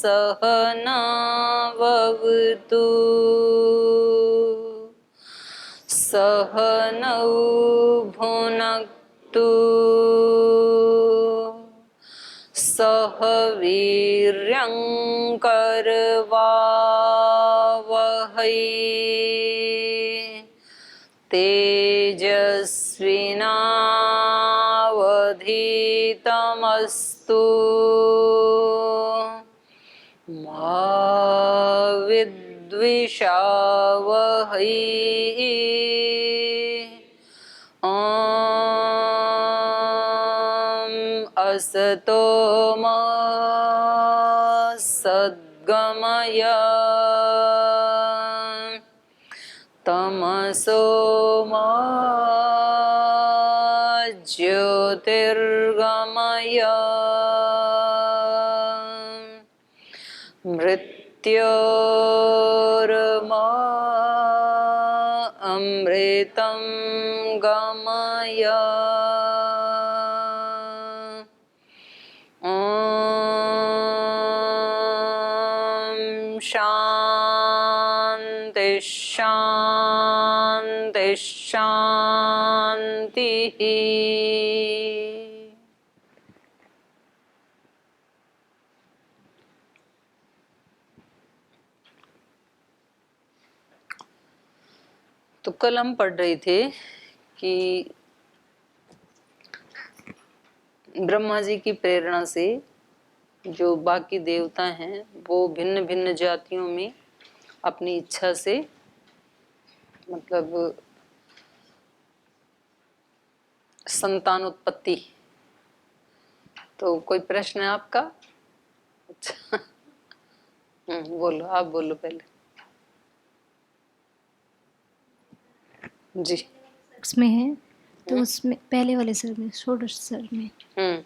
सहनाववतु सहनौ भुनक्तु सह वीर्यं करवावहै तेजस्विनावधीतमस्तु मा विद्विषावहै असतो मा सद्गमय तमसो मा ज्योतिर्गमय मृत्योर्मा अमृतं गमय शांति शांति शांति। तो कल हम पढ़ रहे थे कि ब्रह्मा जी की प्रेरणा से जो बाकी देवता हैं वो भिन्न भिन्न जातियों में अपनी इच्छा से मतलब संतान उत्पत्ति। तो कोई प्रश्न है आपका? अच्छा बोलो, आप बोलो पहले जी। उसमें है तो उसमें पहले वाले सर में षोडश सर में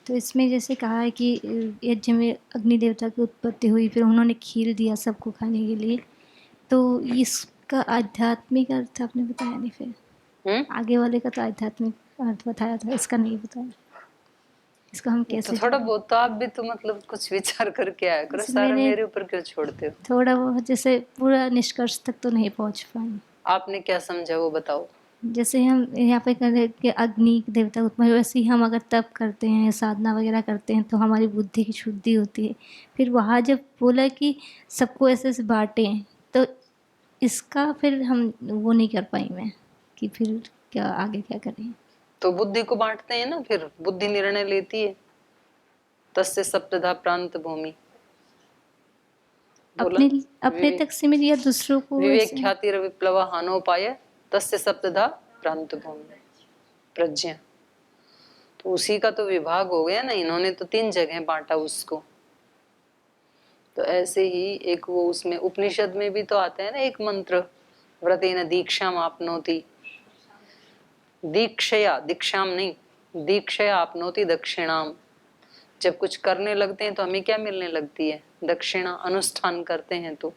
तो इसमें जैसे कहा है कि यज्ञ में अग्नि देवता की उत्पत्ति हुई, फिर उन्होंने खीर दिया सबको खाने के लिए। तो इसका आध्यात्मिक अर्थ आपने बताया नहीं, फिर आगे वाले का तो आध्यात्मिक अर्थ बताया था, इसका नहीं बताया। इसका हम कैसे तो थोड़ा बहुत तो आप भी तो मतलब कुछ विचार करके आया करो, सारा मेरे ऊपर क्यों छोड़ते हो? थोड़ा बहुत जैसे पूरा निष्कर्ष तक तो नहीं पहुंच पाए। आपने क्या समझा वो बताओ। जैसे हम यहाँ पे करें कि अग्नि देवता उत्पन्न, वैसे ही हम अगर तप करते हैं, साधना वगैरह करते हैं तो हमारी बुद्धि की शुद्धि होती है। फिर वहाँ जब बोला कि सबको ऐसे ऐसे बांटें, तो इसका फिर हम वो नहीं कर पाई मैं कि फिर क्या आगे क्या करें। तो बुद्धि को बांटते हैं ना, फिर बुद्धि निर्णय लेती है। तस्य सप्तधा प्रांत भूमि, अपने तक सीमित या दूसरों को। विवेक ख्याति विप्लव हानोपाय तस्य सप्तधा प्रांत भूमि प्रज्ञा। तो उसी का तो विभाग हो गया ना, इन्होंने तो 3 जगह बांटा उसको। तो ऐसे ही एक वो उसमें उपनिषद में भी तो आता है ना एक मंत्र, व्रतेन दीक्षाम आपनोति, दीक्षया, दीक्षाम नहीं, दीक्षया आपनोति दक्षिणाम। जब कुछ करने लगते हैं तो हमें क्या मिलने लगती है? दक्षिणा। अनुष्ठान करते हैं तो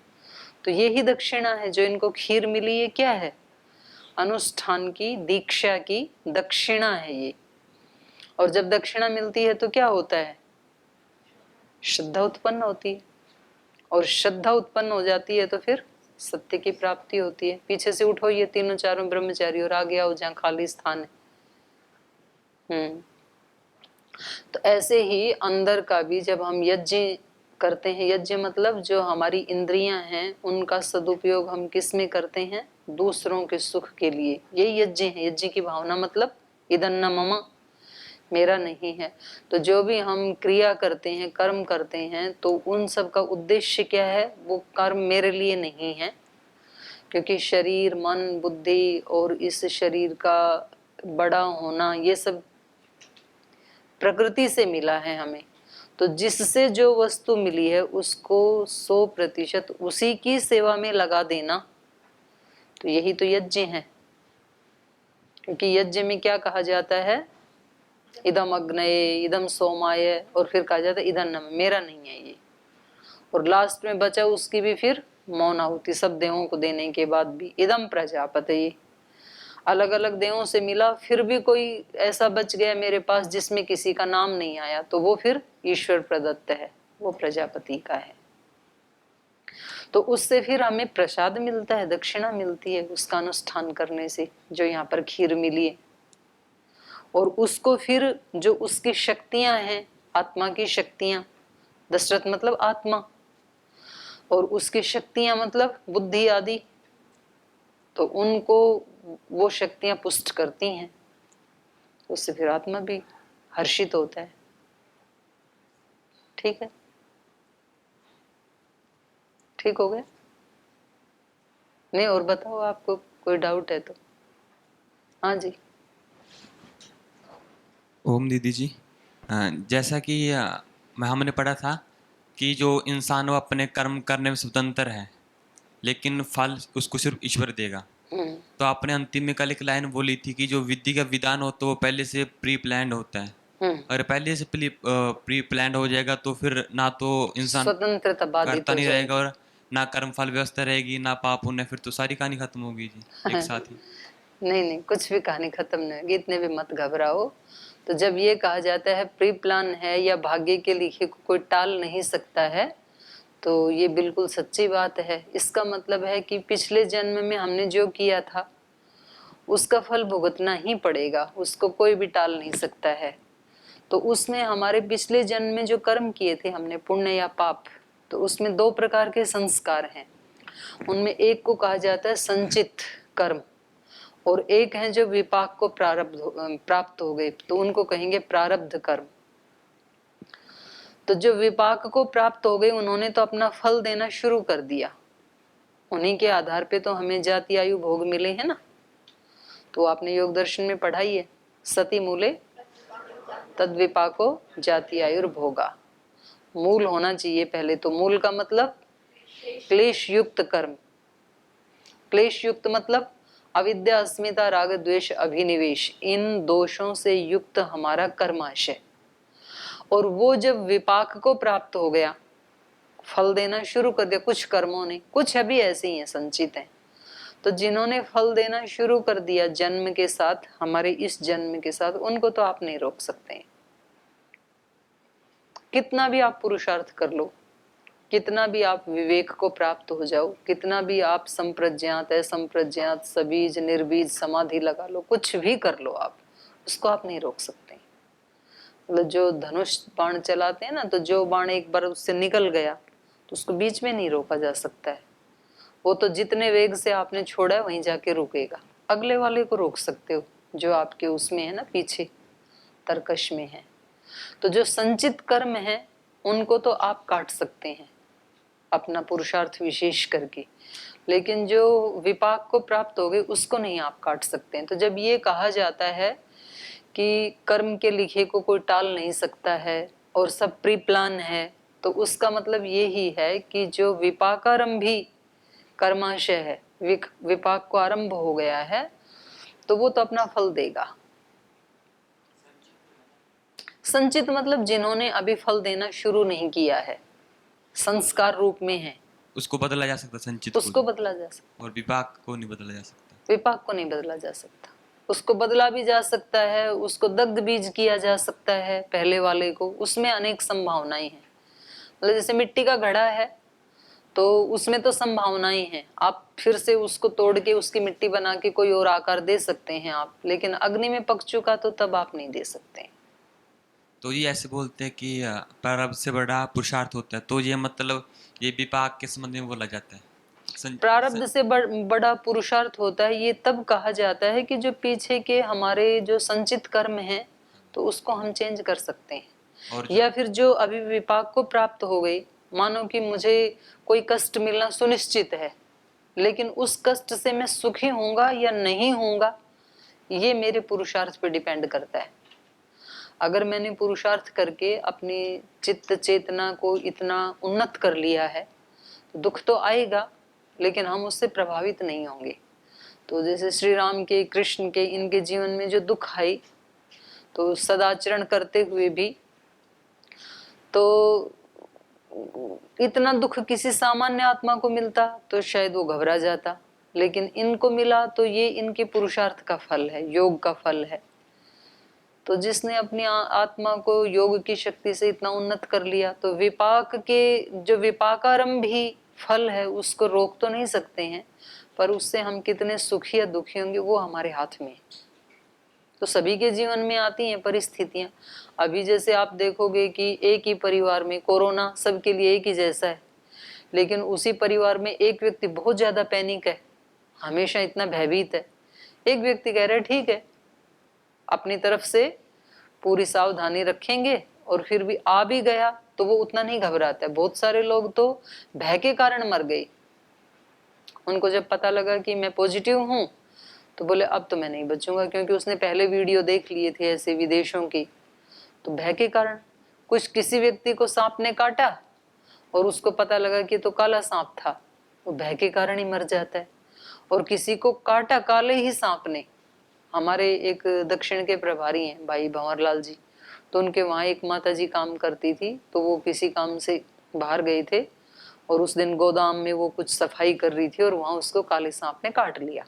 यही दक्षिणा है जो इनको खीर मिली। ये क्या है? अनुष्ठान की, दीक्षा की दक्षिणा है ये। और जब दक्षिणा मिलती है तो क्या होता है? श्रद्धा उत्पन्न होती है, और श्रद्धा उत्पन्न हो जाती है तो फिर सत्य की प्राप्ति होती है। पीछे से उठो ये तीनों चारों ब्रह्मचारी और आगे आओ जहाँ खाली स्थान है। तो ऐसे ही अंदर का भी जब हम यज्ञ करते हैं, यज्ञ मतलब जो हमारी इंद्रियां हैं उनका सदुपयोग हम किस में करते हैं? दूसरों के सुख के लिए। यही यज्ञ है। यज्ञ की भावना मतलब इदन्न मम, मेरा नहीं है। तो जो भी हम क्रिया करते हैं, कर्म करते हैं, तो उन सब का उद्देश्य क्या है? वो कर्म मेरे लिए नहीं है, क्योंकि शरीर, मन, बुद्धि और इस शरीर का बड़ा होना ये सब प्रकृति से मिला है हमें। तो जिससे जो वस्तु मिली है उसको 100% उसी की सेवा में लगा देना, तो यही तो यज्ञ है। क्योंकि यज्ञ में क्या कहा जाता है? इदम अग्नये, इदम सोमाय, और फिर कहा जाता है इदन्नम, मेरा नहीं है ये। और लास्ट में बचा उसकी भी फिर मौन आहुति, सब देवों को देने के बाद भी इदम प्रजापतये। अलग अलग देवों से मिला, फिर भी कोई ऐसा बच गया मेरे पास जिसमें किसी का नाम नहीं आया, तो वो फिर ईश्वर प्रदत्त है, वो प्रजापति का है। तो उससे फिर हमें प्रसाद मिलता है, दक्षिणा मिलती है उसका अनुष्ठान करने से, जो यहाँ पर खीर मिली है। और उसको फिर जो उसकी शक्तियां हैं, आत्मा की शक्तियां, दशरथ मतलब आत्मा, और उसकी शक्तियां मतलब बुद्धि आदि, तो उनको वो शक्तियां पुष्ट करती हैं, उससे फिर आत्मा भी हर्षित होता है। ठीक है, ठीक हो गया? नहीं और बताओ, आपको कोई डाउट है तो? हाँ जी। ओम दीदी जी, जैसा कि हमने पढ़ा था कि जो इंसान वो अपने कर्म करने में स्वतंत्र है, लेकिन फल उसको सिर्फ ईश्वर देगा। तो आपने अंतिम में कल एक लाइन बोली थी कि जो विधि का विधान हो तो वो पहले से प्री प्लान्ड होता है। अगर पहले से प्री प्लान्ड हो जाएगा तो फिर ना तो इंसान स्वतंत्रता बाधित करता हो नहीं रहेगा जाएगी। और ना कर्म फल व्यवस्था रहेगी, ना पाप पुण्य, फिर तो सारी कहानी खत्म होगी जी एक साथ ही। नहीं नहीं, कुछ भी कहानी खत्म नहीं होगी, इतने भी मत घबराओ। तो जब ये कहा जाता है प्री प्लान है या भाग्य के लिखे को कोई टाल नहीं सकता है, तो ये बिल्कुल सच्ची बात है। इसका मतलब है कि पिछले जन्म में हमने जो किया था उसका फल भुगतना ही पड़ेगा, उसको कोई भी टाल नहीं सकता है। तो उसने हमारे पिछले जन्म में जो कर्म किए थे हमने, पुण्य या पाप, तो उसमें दो प्रकार के संस्कार हैं। उनमें एक को कहा जाता है संचित कर्म, और एक है जो विपाक को प्राप्त हो गए, तो उनको कहेंगे प्रारब्ध कर्म। तो जो विपाक को प्राप्त हो गए उन्होंने तो अपना फल देना शुरू कर दिया, उन्हीं के आधार पे तो हमें जाति आयु भोग मिले हैं ना। तो आपने योग दर्शन में पढ़ाई है, सती मूले तद विपाको जाति आयुर्भोगा। मूल होना चाहिए पहले तो। मूल का मतलब क्लेश युक्त कर्म। क्लेश युक्त मतलब अविद्या, अस्मिता, राग, द्वेष, अभिनिवेश, इन दोषों से युक्त हमारा कर्माशय। और वो जब विपाक को प्राप्त हो गया, फल देना शुरू कर दिया कुछ कर्मों ने, कुछ अभी ऐसे ही हैं, संचित हैं, तो जिन्होंने फल देना शुरू कर दिया जन्म के साथ, हमारे इस जन्म के साथ, उनको तो आप नहीं रोक सकते हैं। कितना भी आप पुरुषार्थ कर लो, कितना भी आप विवेक को प्राप्त हो जाओ, कितना भी आप संप्रज्ञात असंप्रज्ञात सबीज निर्बीज समाधि लगा लो, कुछ भी कर लो आप, उसको आप नहीं रोक सकते। मतलब जो धनुष बाण चलाते हैं ना, तो जो बाण एक बार उससे निकल गया तो उसको बीच में नहीं रोका जा सकता है। वो तो जितने वेग से आपने छोड़ा है वहीं जाके रुकेगा। अगले वाले को रोक सकते हो जो आपके उसमें है ना, पीछे तरकश में है। तो जो संचित कर्म है उनको तो आप काट सकते हैं अपना पुरुषार्थ विशेष करके, लेकिन जो विपाक को प्राप्त हो गए उसको नहीं आप काट सकते हैं। तो जब ये कहा जाता है कि कर्म के लिखे को कोई टाल नहीं सकता है और सब प्री प्लान है, तो उसका मतलब ये ही है कि जो विपाकारंभी कर्माशय है, विपाक को आरंभ हो गया है, तो वो तो अपना फल देगा। संचित मतलब जिन्होंने अभी फल देना शुरू नहीं किया है, संस्कार रूप में है, उसको बदला जा सकता संचित उसको बदला जा सकता। और विपाक को नहीं बदला जा सकता। विपाक को नहीं बदला जा सकता, उसको बदला भी जा सकता है, उसको दग्ध बीज किया जा सकता है पहले वाले को, उसमें अनेक संभावनाएं हैं। मतलब जैसे मिट्टी का घड़ा है तो उसमें तो संभावनाएं हैं, आप फिर से उसको तोड़ के उसकी मिट्टी बना के कोई और आकार दे सकते हैं आप, लेकिन अग्नि में पक चुका तो तब आप नहीं दे सकते। तो ये ऐसे बोलते हैं कि प्रारब्ध से बड़ा पुरुषार्थ होता है, तो ये मतलब ये विपाक के संबंध में बोला जाता है। प्रारब्ध से बड़ा पुरुषार्थ होता है, ये तब कहा जाता है कि जो पीछे के हमारे जो संचित कर्म हैं तो उसको हम चेंज कर सकते हैं। और या फिर जो अभी विपाक को प्राप्त हो गई, मानो कि मुझे कोई कष्ट मिलना सुनिश्चित है, लेकिन उस कष्ट से मैं सुखी होऊंगा या नहीं होऊंगा ये मेरे पुरुषार्थ पर डिपेंड करता है। अगर मैंने पुरुषार्थ करके अपनी चित्त चेतना को इतना उन्नत कर लिया है तो दुख तो आएगा, लेकिन हम उससे प्रभावित नहीं होंगे। तो जैसे श्री राम के, कृष्ण के, इनके जीवन में जो दुख आई, तो सदाचरण करते हुए भी तो इतना दुख किसी सामान्य आत्मा को मिलता तो शायद वो घबरा जाता, लेकिन इनको मिला तो ये इनके पुरुषार्थ का फल है, योग का फल है। तो जिसने अपनी आत्मा को योग की शक्ति से इतना उन्नत कर लिया, तो विपाक के जो विपाकारंभी फल है उसको रोक तो नहीं सकते हैं, पर उससे हम कितने सुखी या दुखी होंगे वो हमारे हाथ में है। तो सभी के जीवन में आती हैं परिस्थितियां। अभी जैसे आप देखोगे कि एक ही परिवार में कोरोना सबके लिए एक ही जैसा है, लेकिन उसी परिवार में एक व्यक्ति बहुत ज्यादा पैनिक है, हमेशा इतना भयभीत है। एक व्यक्ति कह रहा है ठीक है, अपनी तरफ से पूरी सावधानी रखेंगे, और फिर भी आ भी गया तो वो उतना नहीं घबराता है। बहुत सारे लोग तो भय के कारण मर गए। उनको जब पता लगा कि मैं पॉजिटिव हूं तो बोले अब तो मैं नहीं बचूंगा, क्योंकि उसने पहले वीडियो देख लिए थे ऐसे विदेशों की। तो भय के कारण कुछ, किसी व्यक्ति को सांप ने काटा और उसको पता लगा कि तो काला सांप था, वो भय के कारण ही मर जाता है। और किसी को काटा काले ही सांप ने। हमारे एक दक्षिण के प्रभारी हैं भाई भंवरलाल जी, तो उनके वहाँ एक माता जी काम करती थी, तो वो किसी काम से बाहर गए थे और उस दिन गोदाम में वो कुछ सफाई कर रही थी और वहाँ उसको काले सांप ने काट लिया।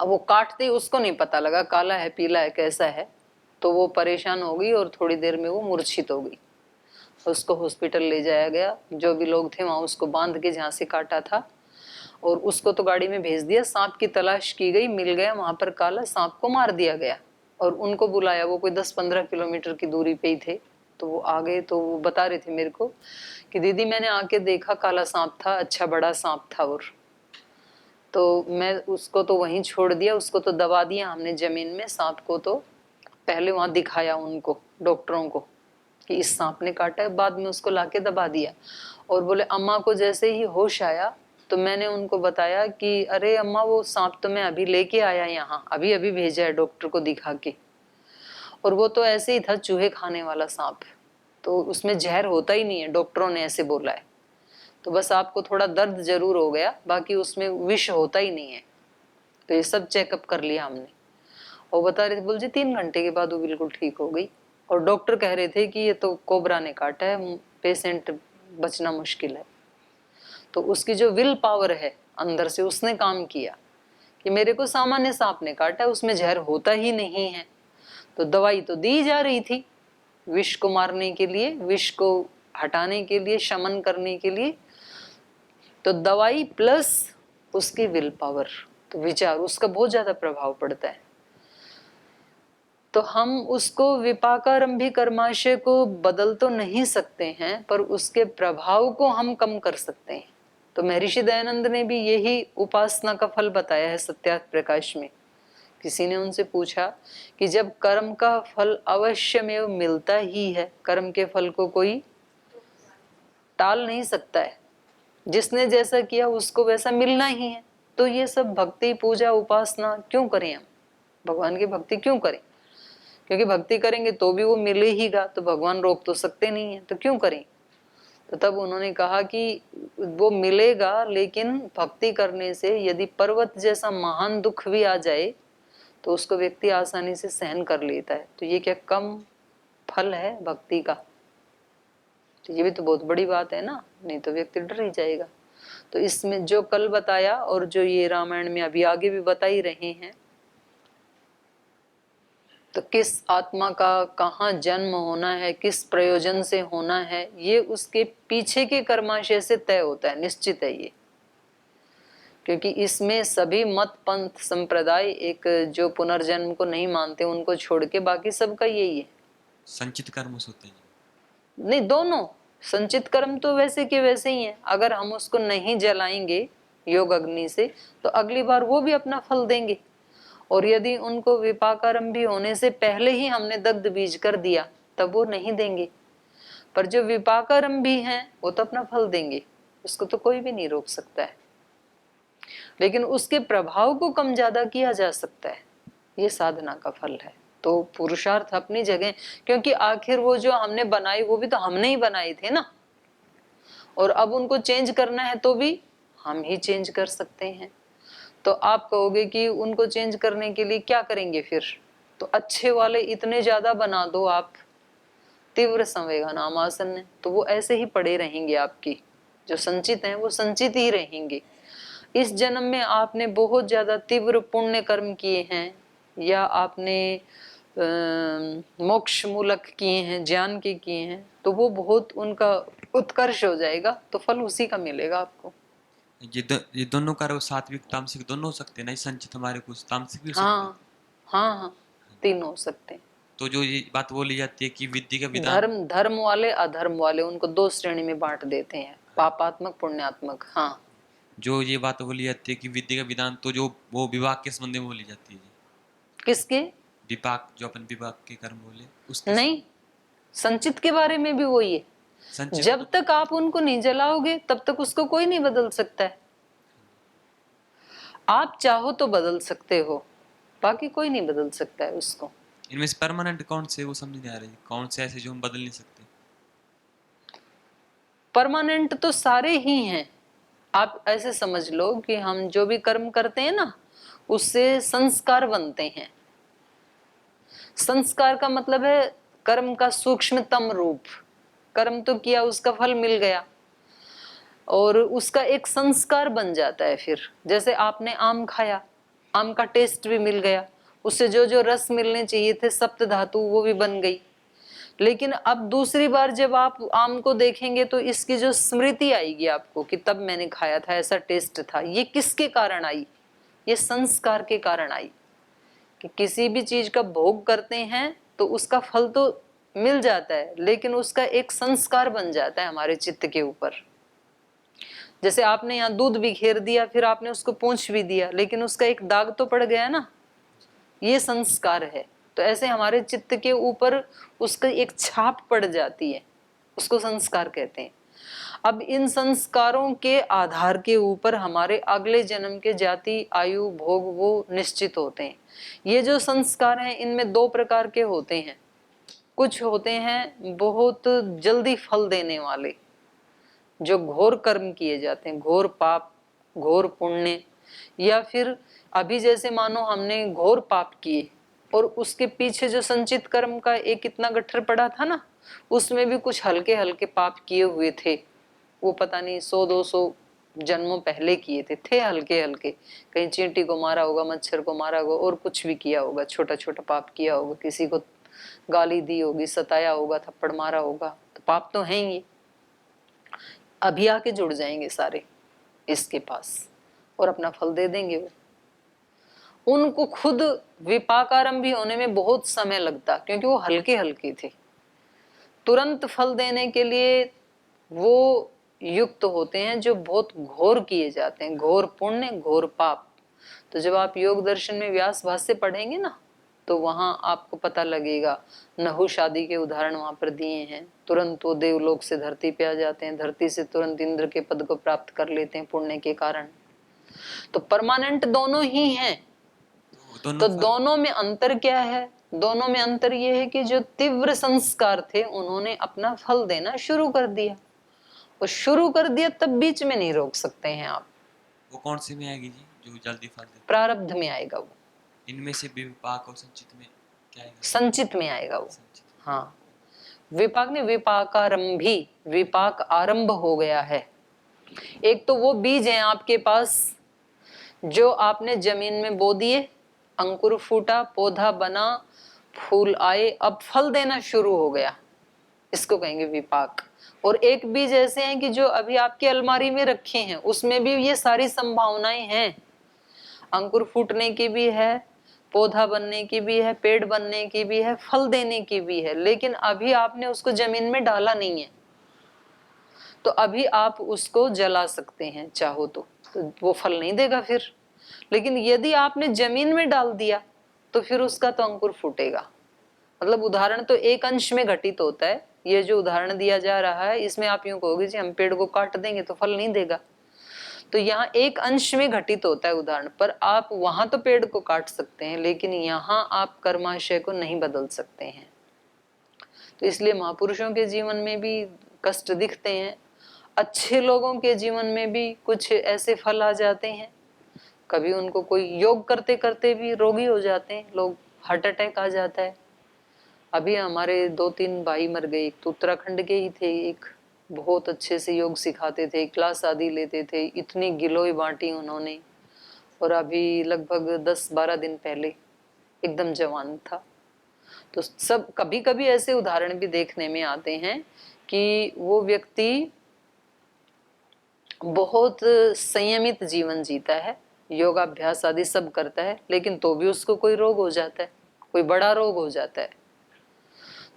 अब वो काटते ही उसको नहीं पता लगा काला है पीला है कैसा है, तो वो परेशान हो गई और थोड़ी देर में वो मूर्छित हो गई। उसको हॉस्पिटल ले जाया गया, जो भी लोग थे वहाँ उसको बांध के जहाँ से काटा था, और उसको तो गाड़ी में भेज दिया। सांप की तलाश की गई, मिल गया वहां पर काला, सांप को मार दिया गया। और उनको बुलाया, वो कोई 10-15 किलोमीटर की दूरी पे ही थे, तो वो आ गए। तो वो बता रहे थे मेरे को कि दीदी मैंने आके देखा काला सांप था, अच्छा बड़ा सांप था, और तो मैं उसको तो वहीं छोड़ दिया, उसको तो दबा दिया हमने जमीन में। सांप को तो पहले वहां दिखाया उनको डॉक्टरों को कि इस सांप ने काटा है, बाद में उसको लाके दबा दिया। और बोले अम्मा को जैसे ही होश आया तो मैंने उनको बताया कि अरे अम्मा वो सांप तो मैं अभी लेके आया यहाँ, अभी अभी भेजा है डॉक्टर को दिखा के, और वो तो ऐसे ही था चूहे खाने वाला सांप, तो उसमें जहर होता ही नहीं है, डॉक्टरों ने ऐसे बोला है। तो बस आपको थोड़ा दर्द जरूर हो गया, बाकी उसमें विष होता ही नहीं है। तो ये सब चेकअप कर लिया हमने। और बता रहे थे, बोल जी 3 घंटे के बाद वो बिल्कुल ठीक हो गई। और डॉक्टर कह रहे थे कि ये तो कोबरा ने काटा है, पेशेंट बचना मुश्किल है। तो उसकी जो विल पावर है अंदर से, उसने काम किया कि मेरे को सामान्य सांप ने काटा है, उसमें जहर होता ही नहीं है। तो दवाई तो दी जा रही थी विष को मारने के लिए, विष को हटाने के लिए, शमन करने के लिए। तो दवाई प्लस उसकी विल पावर, तो विचार, उसका बहुत ज्यादा प्रभाव पड़ता है। तो हम उसको विपाकारंभी कर्माशय को बदल तो नहीं सकते हैं, पर उसके प्रभाव को हम कम कर सकते हैं। तो महर्षि दयानंद ने भी यही उपासना का फल बताया है सत्यार्थ प्रकाश में। किसी ने उनसे पूछा कि जब कर्म का फल अवश्यमेव मिलता ही है, कर्म के फल को कोई टाल नहीं सकता है, जिसने जैसा किया उसको वैसा मिलना ही है, तो ये सब भक्ति पूजा उपासना क्यों करें हम? भगवान की भक्ति क्यों करें? क्योंकि भक्ति करेंगे तो भी वो मिले ही गा, तो भगवान रोक तो सकते नहीं है, तो क्यों करें? तो तब उन्होंने कहा कि वो मिलेगा, लेकिन भक्ति करने से यदि पर्वत जैसा महान दुख भी आ जाए तो उसको व्यक्ति आसानी से सहन कर लेता है। तो ये क्या कम फल है भक्ति का? तो ये भी तो बहुत बड़ी बात है ना, नहीं तो व्यक्ति डर ही जाएगा। तो इसमें जो कल बताया और जो ये रामायण में अभी आगे भी बता ही रहे हैं, तो किस आत्मा का कहाँ जन्म होना है, किस प्रयोजन से होना है, ये उसके पीछे के कर्माशय से तय होता है, निश्चित है ये। क्योंकि इसमें सभी मत पंथ संप्रदाय एक जो पुनर्जन्म को नहीं मानते उनको छोड़ के बाकी सबका यही है। संचित कर्म होते हैं नहीं, दोनों संचित कर्म तो वैसे के वैसे ही हैं। अगर हम उसको नहीं जलाएंगे योग अग्नि से तो अगली बार वो भी अपना फल देंगे। और यदि उनको विपाकारंभी होने से पहले ही हमने दग्ध बीज कर दिया तब वो नहीं देंगे। पर जो विपाकारंभी हैं वो तो अपना फल देंगे, उसको तो कोई भी नहीं रोक सकता है। लेकिन उसके प्रभाव को कम ज्यादा किया जा सकता है, ये साधना का फल है। तो पुरुषार्थ अपनी जगह, क्योंकि आखिर वो जो हमने बनाई वो भी तो हमने ही बनाए थे ना, और अब उनको चेंज करना है तो भी हम ही चेंज कर सकते हैं। तो आप कहोगे कि उनको चेंज करने के लिए क्या करेंगे फिर? तो अच्छे वाले इतने ज्यादा बना दो आप, तीव्र संवेगा नाम आसन है, तो वो ऐसे ही पड़े रहेंगे। आपकी जो संचित हैं वो संचित ही रहेंगे। इस जन्म में आपने बहुत ज्यादा तीव्र पुण्य कर्म किए हैं, या आपने मोक्ष मूलक किए हैं, ज्ञान के किए हैं, तो वो बहुत उनका उत्कर्ष हो जाएगा तो फल उसी का मिलेगा आपको। ये दोनों कार्य सात्विक तामसिक दोनों हो सकते हैं ना, संचित हमारे कुछ तामसिक भी हो सकते हैं। हाँ हाँ हाँ, तीन हो सकते हैं। तो जो ये बात बोली जाती है कि विधि का विधान, धर्म धर्म वाले अधर्म वाले, उनको दो श्रेणी में बांट देते हैं, पापात्मक पुण्यात्मक। हाँ, जो ये बात बोली जाती है कि विधि का विधान, तो जो वो विभाग के संबंध में बोली जाती है जी। किसके? विपाक, जो अपन विभाग के कर्म बोले उसके नहीं, संचित के बारे में भी वही है। संचित जब तक आप उनको नहीं जलाओगे तब तक उसको कोई नहीं बदल सकता है। आप चाहो तो बदल सकते हो, बाकी कोई नहीं बदल सकता है उसको। इनमें से परमानेंट कौन से, वो समझ नहीं आ रही, कौन से ऐसे जो हम बदल नहीं सकते? परमानेंट तो सारे ही हैं। आप ऐसे समझ लो कि हम जो भी कर्म करते हैं ना, उससे संस्कार बनते हैं। संस्कार का मतलब है कर्म का सूक्ष्मतम रूप। कर्म तो किया, उसका फल मिल गया और उसका एक संस्कार बन जाता है। फिर जैसे आपने आम खाया, आम का टेस्ट भी मिल गया, उससे जो जो रस मिलने चाहिए थे सप्त धातु वो भी बन गई। लेकिन अब दूसरी बार जब आप आम को देखेंगे तो इसकी जो स्मृति आएगी आपको कि तब मैंने खाया था, ऐसा टेस्ट था। ये किसके कारण आई? ये संस्कार के कारण आई। कि किसी भी चीज का भोग करते हैं तो उसका फल तो मिल जाता है, लेकिन उसका एक संस्कार बन जाता है हमारे चित्त के ऊपर। जैसे आपने यहाँ दूध भी घेर दिया, फिर आपने उसको पोंछ भी दिया, लेकिन उसका एक दाग तो पड़ गया ना, ये संस्कार है। तो ऐसे हमारे चित्त के ऊपर उसका एक छाप पड़ जाती है, उसको संस्कार कहते हैं। अब इन संस्कारों के आधार के ऊपर हमारे अगले जन्म के जाति, आयु, भोग वो निश्चित होते हैं। ये जो संस्कार हैं इनमें दो प्रकार के होते हैं। कुछ होते हैं बहुत जल्दी फल देने वाले, जो घोर कर्म किए जाते हैं, घोर पाप, घोर पुण्य। या फिर अभी जैसे मानो हमने घोर पाप किए और उसके पीछे जो संचित कर्म का एक इतना गट्ठर पड़ा था ना, उसमें भी कुछ हल्के हल्के पाप किए हुए थे। वो पता नहीं 100-200 जन्मों पहले किए थे हल्के हल्के। कहीं चींटी को मारा होगा, मच्छर को मारा होगा, और कुछ भी किया होगा, छोटा छोटा पाप किया होगा, किसी को गाली दी होगी, सताया होगा, थप्पड़ मारा होगा, तो पाप तो हैं ही। अभी आके जुड़ जाएंगे सारे इसके पास और अपना फल दे देंगे। वो उनको खुद विपाकारंभी होने में बहुत समय लगता, क्योंकि वो हल्के हल्के थे। तुरंत फल देने के लिए वो युक्त होते हैं जो बहुत घोर किए जाते हैं, घोर पुण्य, घोर पाप। तो जब आप योग दर्शन में व्यास भाष्य पढ़ेंगे ना, तो वहां आपको पता लगेगा। नहुष आदि के उदाहरण वहां पर दिए हैं। तुरंत वो देवलोक से धरती पे आ जाते हैं, धरती से तुरंत इंद्र के पद को प्राप्त कर लेते हैं पुण्य के कारण। तो परमानेंट दोनों ही हैं। तो दोनों में अंतर क्या है? दोनों में अंतर यह है कि जो तीव्र संस्कार थे उन्होंने अपना फल देना शुरू कर दिया, और शुरू कर दिया तब बीच में नहीं रोक सकते हैं आप। वो कौन सी में आएगी जी जो जल्दी फल दे? प्रारब्ध में आएगा वो। इनमें से विपाक और संचित में क्या आएगा? संचित में आएगा वो। हाँ, विपाक ने विपाकारंभी, विपाक आरंभ हो गया है। एक तो वो बीज है आपके पास जो आपने जमीन में बो दिए, अंकुर फूटा, पौधा बना, फूल आए, अब फल देना शुरू हो गया, इसको कहेंगे विपाक। और एक बीज ऐसे हैं कि जो अभी आपकी अलमारी में रखे हैं, उसमें भी ये सारी संभावनाएं हैं। अंकुर फूटने की भी है, पौधा बनने की भी है, पेड़ बनने की भी है, फल देने की भी है, लेकिन अभी आपने उसको जमीन में डाला नहीं है। तो अभी आप उसको जला सकते हैं चाहो तो वो फल नहीं देगा फिर। लेकिन यदि आपने जमीन में डाल दिया तो फिर उसका तो अंकुर फूटेगा। मतलब उदाहरण तो एक अंश में घटित होता है। ये जो उदाहरण दिया जा रहा है इसमें आप यूं कहोगे जी हम पेड़ को काट देंगे तो फल नहीं देगा, तो यहाँ एक अंश में घटित होता है उदाहरण पर। आप वहां तो पेड़ को काट सकते हैं, लेकिन यहाँ आप कर्माशय को नहीं बदल सकते हैं। तो इसलिए महापुरुषों के जीवन में भी कष्ट दिखते हैं, अच्छे लोगों के जीवन में भी कुछ ऐसे फल आ जाते हैं। कभी उनको कोई योग करते करते भी रोगी हो जाते हैं लोग, हार्ट अटैक आ जाता है। अभी हमारे 2-3 भाई मर गए, एक तो उत्तराखंड के ही थे, एक बहुत अच्छे से योग सिखाते थे, क्लास आदि लेते थे, इतनी गिलोय बांटी उन्होंने, और अभी लगभग 10-12 दिन पहले एकदम जवान था। तो सब कभी कभी ऐसे उदाहरण भी देखने में आते हैं कि वो व्यक्ति बहुत संयमित जीवन जीता है, योगाभ्यास आदि सब करता है, लेकिन तो भी उसको कोई रोग हो जाता है, कोई बड़ा रोग हो जाता है,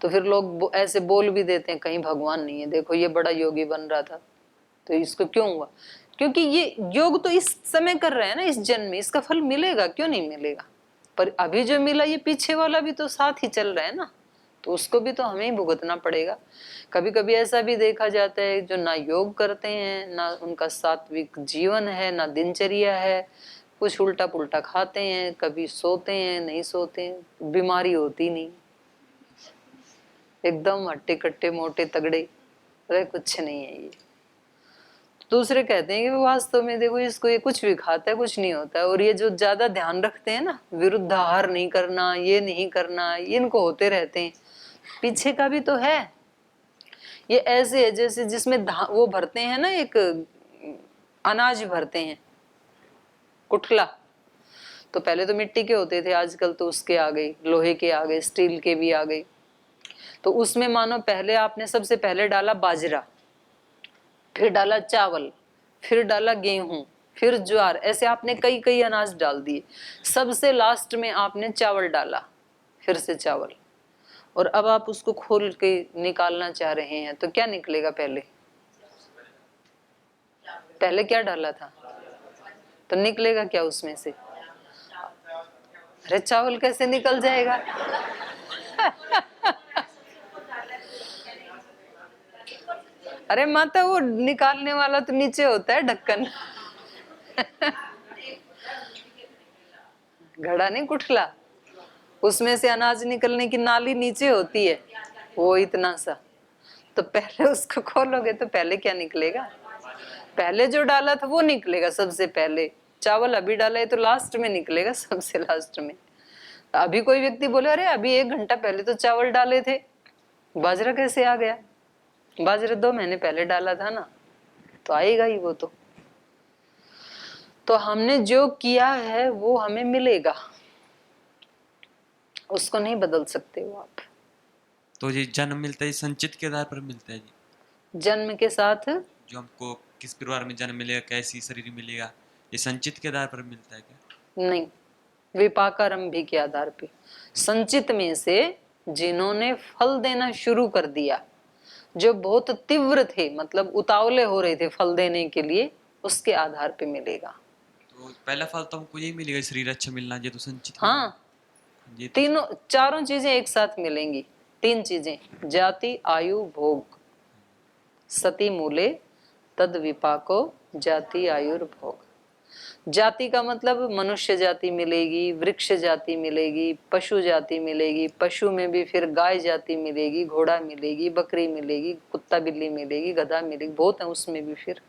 तो फिर लोग ऐसे बोल भी देते हैं कहीं भगवान नहीं है, देखो ये बड़ा योगी बन रहा था तो इसको क्यों हुआ? क्योंकि ये योग तो इस समय कर रहे हैं ना, इस जन्म में, इसका फल मिलेगा, क्यों नहीं मिलेगा? पर अभी जो मिला ये पीछे वाला भी तो साथ ही चल रहा है ना, तो उसको भी तो हमें ही भुगतना पड़ेगा। कभी कभी ऐसा भी देखा जाता है जो ना योग करते हैं, ना उनका सात्विक जीवन है, ना दिनचर्या है, कुछ उल्टा पुल्टा खाते हैं, कभी सोते हैं, नहीं सोते हैं, बीमारी होती नहीं, एकदम हट्टे कट्टे मोटे तगड़े, अरे कुछ नहीं है ये। दूसरे कहते हैं कि वास्तव में देखो इसको, ये कुछ भी खाता है कुछ नहीं होता है। और ये जो ज्यादा ध्यान रखते हैं ना, विरुद्ध आहार नहीं करना, ये नहीं करना, ये इनको होते रहते हैं, पीछे का भी तो है। ये ऐसे है जैसे जिसमें वो भरते हैं ना, एक अनाज भरते हैं, कुठला, तो पहले तो मिट्टी के होते थे, आजकल तो उसके आ गए, लोहे के आ गए, स्टील के भी आ गए। तो उसमें मानो पहले आपने सबसे पहले डाला बाजरा, फिर डाला चावल, फिर डाला गेहूं, फिर ज्वार, ऐसे आपने कई कई अनाज डाल दिए, सबसे लास्ट में आपने चावल डाला, फिर से चावल, और अब आप उसको खोल के निकालना चाह रहे हैं तो क्या निकलेगा? पहले पहले क्या डाला था, तो निकलेगा क्या उसमें से? अरे चावल कैसे निकल जाएगा? अरे माता, वो निकालने वाला तो नीचे होता है ढक्कन। घड़ा नहीं, कुठला, उसमें से अनाज निकलने की नाली नीचे होती है, वो इतना सा, तो पहले उसको खोलोगे तो पहले क्या निकलेगा? पहले जो डाला था वो निकलेगा सबसे पहले, चावल अभी डाला है तो लास्ट में निकलेगा, सबसे लास्ट में। अभी कोई व्यक्ति बोले अरे अभी 1 घंटा पहले तो चावल डाले थे, बाजरा कैसे आ गया? बाजरा 2 महीने पहले डाला था ना, तो आएगा ही वो तो हमने जो किया है वो हमें मिलेगा, उसको नहीं बदल सकते हो आप। तो ये जन्म मिलता है संचित के आधार पर मिलता है जी? जन्म के साथ जो हमको किस परिवार में जन्म मिलेगा, कैसी शरीर मिलेगा, ये संचित के आधार पर मिलता है क्या? नहीं, विपाकारंभी के आधार पे। संचित में से जिन्होंने फल देना शुरू कर दिया, जो बहुत तीव्र थे, मतलब उतावले हो रहे थे फल देने के लिए, उसके आधार पे मिलेगा। तो पहला फल तो हमको यही मिलेगा, शरीर अच्छा मिलना, ये तो संचित। हाँ, ये तो तीनों चारों चीजें एक साथ मिलेंगी, 3 चीजें, जाति आयु भोग, सती मूले तद विपाको जाति आयुर्भोग। जाति का मतलब मनुष्य जाति मिलेगी, वृक्ष जाति मिलेगी, पशु जाति मिलेगी, पशु में भी फिर गाय जाति मिलेगी, घोड़ा मिलेगी, बकरी मिलेगी, कुत्ता बिल्ली मिलेगी, गधा मिलेगी, बहुत है उसमें भी। फिर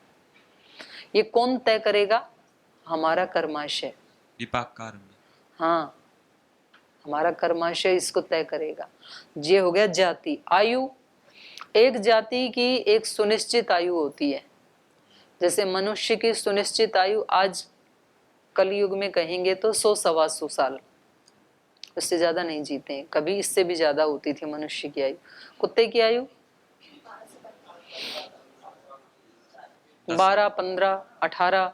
ये कौन तय करेगा? हमारा कर्माशय, विपाकार में। हाँ, हमारा कर्माशय इसको तय करेगा। ये हो गया जाति। आयु, एक जाति की एक सुनिश्चित आयु होती है, जैसे मनुष्य की सुनिश्चित आयु आज कलयुग में कहेंगे तो 100-125 साल, उससे ज्यादा नहीं जीते हैं, कभी इससे भी ज्यादा होती थी मनुष्य की आयु। कुत्ते की आयु 12, 15, 18,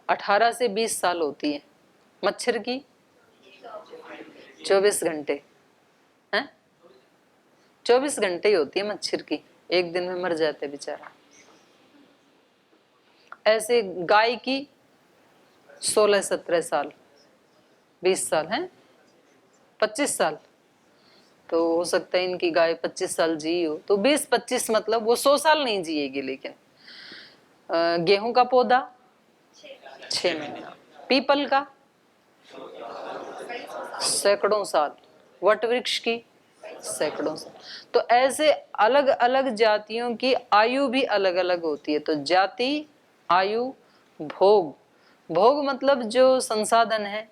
18 से 20 साल होती है। मच्छर की 24 घंटे हैं, 24 घंटे ही होती है मच्छर की, एक दिन में मर जाते बेचारा। ऐसे गाय की 16-17 साल, 20 साल हैं, 25 साल, तो हो सकता है इनकी गाय 25 साल जी हो, तो 20-25 मतलब वो 100 साल नहीं जिएगी। लेकिन गेहूं का पौधा 6 महीने, पीपल का सैकड़ों साल, वट वृक्ष की सैकड़ों साल। तो ऐसे अलग अलग जातियों की आयु भी अलग अलग होती है। तो जाति, आयु, भोग, भोग मतलब जो संसाधन है,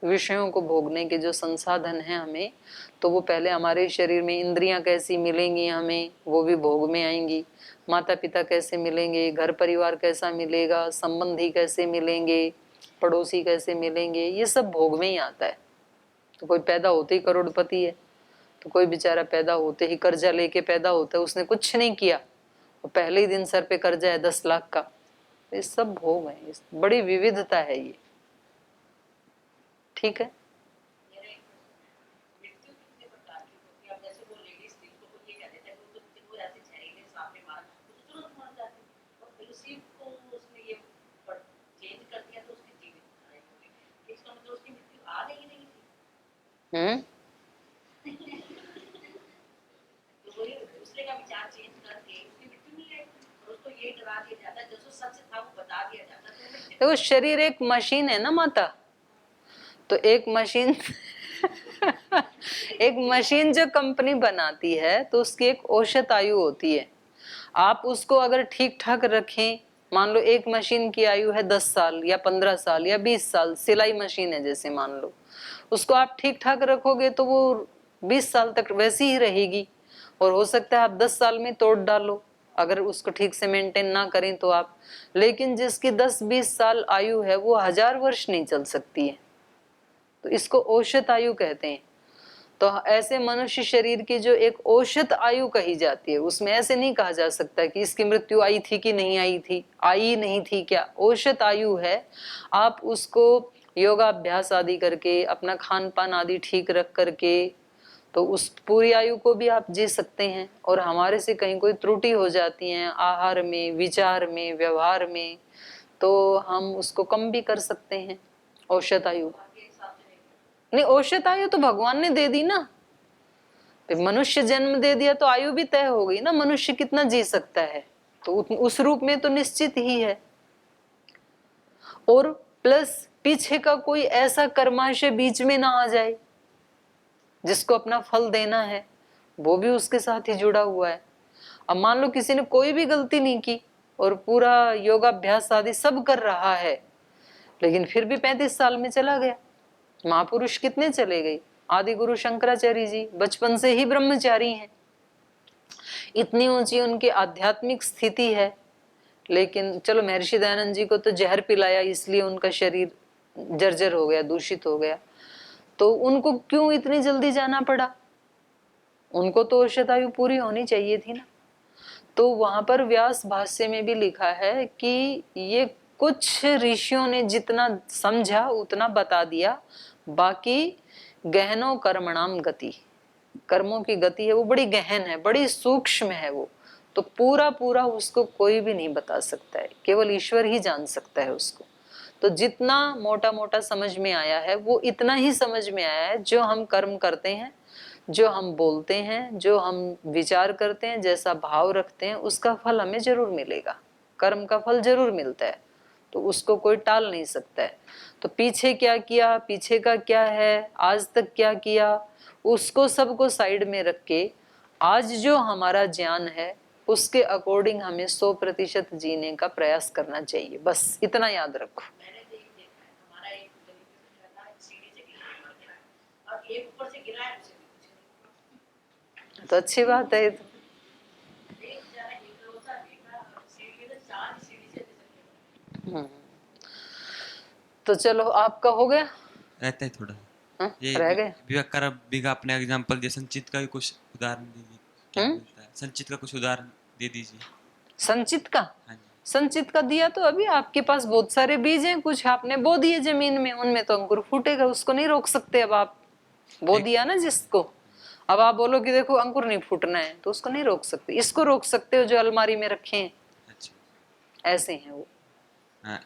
विषयों को भोगने के जो संसाधन है हमें, तो वो पहले हमारे शरीर में इंद्रियां कैसी मिलेंगी हमें, वो भी भोग में आएंगी। माता पिता कैसे मिलेंगे, घर परिवार कैसा मिलेगा, संबंधी कैसे मिलेंगे, पड़ोसी कैसे मिलेंगे, ये सब भोग में ही आता है। तो कोई पैदा होते ही करोड़पति है, तो कोई बेचारा पैदा होते ही कर्जा लेके पैदा होता है, उसने कुछ नहीं किया और पहले ही दिन सर पे कर्जा है 10 लाख का। तो ये सब भोग है, बड़ी विविधता है ये। ठीक है। हम्म। देखो शरीर एक मशीन है ना माता, तो एक मशीन एक मशीन जो कंपनी बनाती है तो उसकी एक औसत आयु होती है। आप उसको अगर ठीक ठाक रखें, मान लो एक मशीन की आयु है 10 साल या 15 साल या 20 साल, सिलाई मशीन है जैसे मान लो, उसको आप ठीक ठाक रखोगे तो वो 20 साल तक वैसी ही रहेगी। और हो सकता है आप 10 साल में तोड़ डालो अगर उसको ठीक से मेंटेन ना करें तो आप। लेकिन जिसकी 10-20 साल आयु है वो 1000 वर्ष नहीं चल सकती है, तो इसको औसत आयु कहते हैं। तो ऐसे मनुष्य शरीर की जो एक औसत आयु कही जाती है, उसमें ऐसे नहीं कहा जा सकता कि इसकी मृत्यु आई थी कि नहीं आई थी, आई नहीं थी क्या, औसत आयु है। आप उसको योगाभ्यास आदि करके, अपना खान पान आदि ठीक रख करके, तो उस पूरी आयु को भी आप जी सकते हैं। और हमारे से कहीं कोई त्रुटि हो जाती है आहार में, विचार में, व्यवहार में, तो हम उसको कम भी कर सकते हैं औसत आयु। नहीं, औसत आयु तो भगवान ने दे दी ना, मनुष्य जन्म दे दिया तो आयु भी तय हो गई ना, मनुष्य कितना जी सकता है, तो उस रूप में तो निश्चित ही है। और प्लस पीछे का कोई ऐसा कर्माशय बीच में ना आ जाए जिसको अपना फल देना है, वो भी उसके साथ ही जुड़ा हुआ है। अब मान लो किसी ने कोई भी गलती नहीं की और पूरा योगाभ्यास आदि सब कर रहा है, लेकिन फिर भी 35 साल में चला गया। महापुरुष कितने चले गए, आदि गुरु शंकराचार्य जी बचपन से ही ब्रह्मचारी हैं, इतनी ऊंची उनकी आध्यात्मिक स्थिति है। लेकिन चलो महर्षि दयानंद जी को तो जहर पिलाया इसलिए उनका शरीर जर्जर हो गया, दूषित हो गया, तो उनको क्यों इतनी जल्दी जाना पड़ा, उनको तो औसत आयु पूरी होनी चाहिए थी ना। तो वहां पर व्यास भाष्य में भी लिखा है कि ये कुछ ऋषियों ने जितना समझा उतना बता दिया, बाकी गहनो कर्मणाम गति, कर्मों की गति है वो बड़ी गहन है, बड़ी सूक्ष्म है वो, तो पूरा पूरा उसको कोई भी नहीं बता सकता है, केवल ईश्वर ही जान सकता है उसको। तो जितना मोटा मोटा समझ में आया है वो इतना ही समझ में आया है, जो हम कर्म करते हैं, जो हम बोलते हैं, जो हम विचार करते हैं, जैसा भाव रखते हैं, उसका फल हमें जरूर मिलेगा, कर्म का फल जरूर मिलता है, तो उसको कोई टाल नहीं सकता है। तो पीछे क्या किया, पीछे का क्या है, आज तक क्या किया, उसको सबको साइड में रख के आज जो हमारा ज्ञान है उसके अकॉर्डिंग हमें 100% जीने का प्रयास करना चाहिए, बस इतना याद रखो। तो अच्छी बात है। तो चलो आपका हो गया, रहता है थोड़ा। हाँ? ये रह गए। विवेक बिगा अपने एग्जांपल दिया, संचित का भी कुछ उदाहरण दीजिए, क्या मिलता है? संचित का कुछ उदाहरण दे दीजिए। संचित का? हाँ जी। संचित का दिया तो अभी आपके पास बहुत सारे बीज हैं, कुछ आपने बो दिए जमीन में, उनमें तो अंकुर फूटेगा, उसको नहीं रोक सकते। अब आप बो दिया ना जिसको, अब आप बोलो कि देखो अंकुर नहीं फूटना है, तो उसको नहीं रोक सकते। इसको रोक सकते हो जो अलमारी में रखे हैं। अच्छा, ऐसे हैं वो।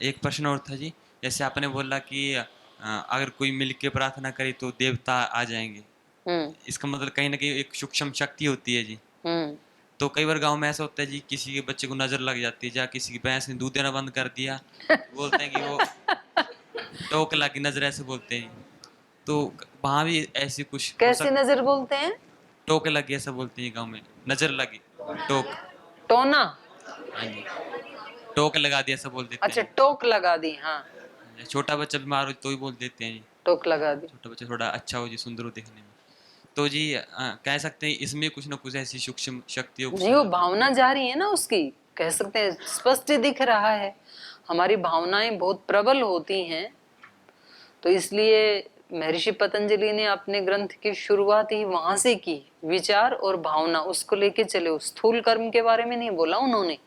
एक प्रश्न और था जी, जैसे आपने बोला कि अगर कोई मिल के प्रार्थना करे तो देवता आ जाएंगे, इसका मतलब कहीं ना कहीं एक सूक्ष्म शक्ति होती है जी। तो कई बार गांव में ऐसा होता है जी, किसी के बच्चे को नजर लग जाती है, या किसी की भैंस ने दूध देना बंद कर दिया, बोलते हैं कि वो टोक लगी नजर, ऐसे बोलते हैं। तो वहां भी ऐसी कुछ कैसे नजर बोलते हैं? टोक लगी ऐसा बोलते हैं गांव में, नजर लगी, टोक, टोना। हाँ जी, टोक लगा दिया ऐसा बोल देते अच्छा, हैं। टोक लगा दी। हाँ, छोटा बच्चा बीमार हो तो ही बोल देते हैं जी, टोक लगा दी। छोटा बच्चा थोड़ा अच्छा हो जी, सुंदर हो देखने में। तो जी कह सकते हैं इसमें कुछ ना कुछ ऐसी सूक्ष्म शक्तियों नहीं, वो भावना जा रही है ना उसकी, कह सकते हैं स्पष्ट दिख रहा है। हमारी भावनाएं बहुत प्रबल होती हैं, तो इसलिए महर्षि पतंजलि ने अपने ग्रंथ की शुरुआत ही वहां से की, विचार और भावना उसको लेके चले, उस स्थूल कर्म के बारे में नहीं बोला उन्होंने।